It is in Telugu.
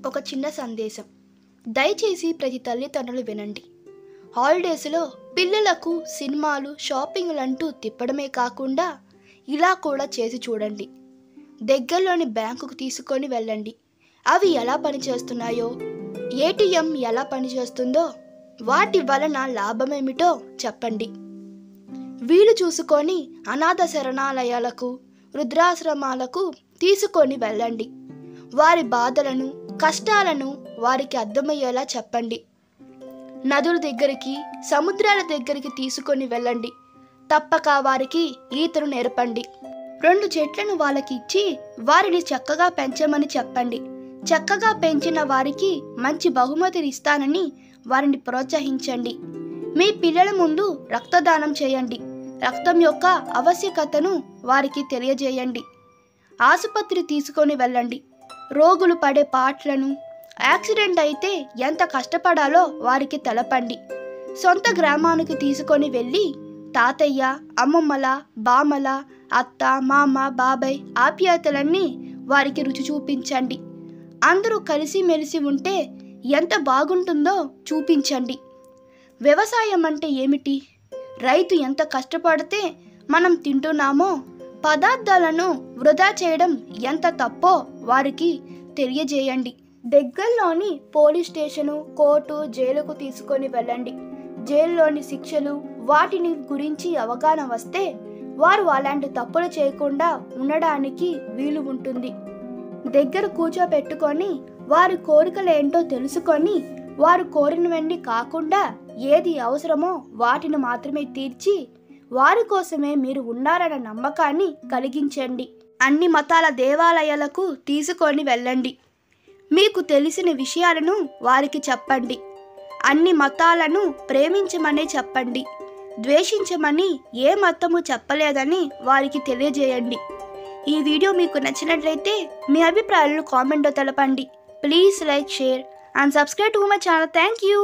ఒక చిన్న సందేశం. దయచేసి ప్రతి తల్లిదండ్రులు వినండి. హాలిడేస్లో పిల్లలకు సినిమాలు, షాపింగ్లంటూ తిప్పడమే కాకుండా ఇలా కూడా చేసి చూడండి. దగ్గరలోని బ్యాంకుకు తీసుకొని వెళ్ళండి. అవి ఎలా పనిచేస్తున్నాయో, ఏటీఎం ఎలా పనిచేస్తుందో, వాటి వలన లాభమేమిటో చెప్పండి. వీలు చూసుకొని అనాథ శరణాలయాలకు, వృద్ధాశ్రమాలకు తీసుకొని వెళ్ళండి. వారి బాధలను, కష్టాలను వారికి అర్థమయ్యేలా చెప్పండి. నదుల దగ్గరికి, సముద్రాల దగ్గరికి తీసుకొని వెళ్ళండి. తప్పక వారికి ఈతను నేర్పండి. 2 చెట్లను వాళ్ళకి ఇచ్చి వారిని చక్కగా పెంచమని చెప్పండి. చక్కగా పెంచిన వారికి మంచి బహుమతిని ఇస్తానని వారిని ప్రోత్సహించండి. మీ పిల్లల ముందు రక్తదానం చేయండి. రక్తం యొక్క ఆవశ్యకతను వారికి తెలియజేయండి. ఆసుపత్రి తీసుకొని వెళ్ళండి. రోగులు పడే పాట్లను, యాక్సిడెంట్ అయితే ఎంత కష్టపడాలో వారికి తెలపండి. సొంత గ్రామానికి తీసుకొని వెళ్ళి తాతయ్య, అమ్మమ్మల, బామ్మల, అత్త, మామ, బాబాయ్ ఆప్యాయతలన్నీ వారికి రుచి చూపించండి. అందరూ కలిసిమెలిసి ఉంటే ఎంత బాగుంటుందో చూపించండి. వ్యవసాయం అంటే ఏమిటి? రైతు ఎంత కష్టపడితే మనం తింటున్నామో, పదార్థాలను వృధా చేయడం ఎంత తప్పో వారికి తెలియజేయండి. దగ్గరలోని పోలీస్ స్టేషను, కోర్టు, జైలుకు తీసుకొని వెళ్ళండి. జైల్లోని శిక్షలు, వాటిని గురించి అవగాహన వస్తే వారు అలాంటి తప్పులు చేయకుండా ఉండడానికి వీలు ఉంటుంది. దగ్గర కూర్చోబెట్టుకొని వారి కోరికలు ఏంటో తెలుసుకొని, వారు కోరినవన్నీ కాకుండా ఏది అవసరమో వాటిని మాత్రమే తీర్చి వారి కోసమే మీరు ఉన్నారన్న నమ్మకాన్ని కలిగించండి. అన్ని మతాల దేవాలయాలకు తీసుకొని వెళ్ళండి. మీకు తెలిసిన విషయాలను వారికి చెప్పండి. అన్ని మతాలను ప్రేమించమనే చెప్పండి. ద్వేషించమని ఏ మతము చెప్పలేదని వారికి తెలియజేయండి. ఈ వీడియో మీకు నచ్చినట్లయితే మీ అభిప్రాయాలను కామెంట్లో తెలపండి. Please like, share and subscribe to my channel. Thank you.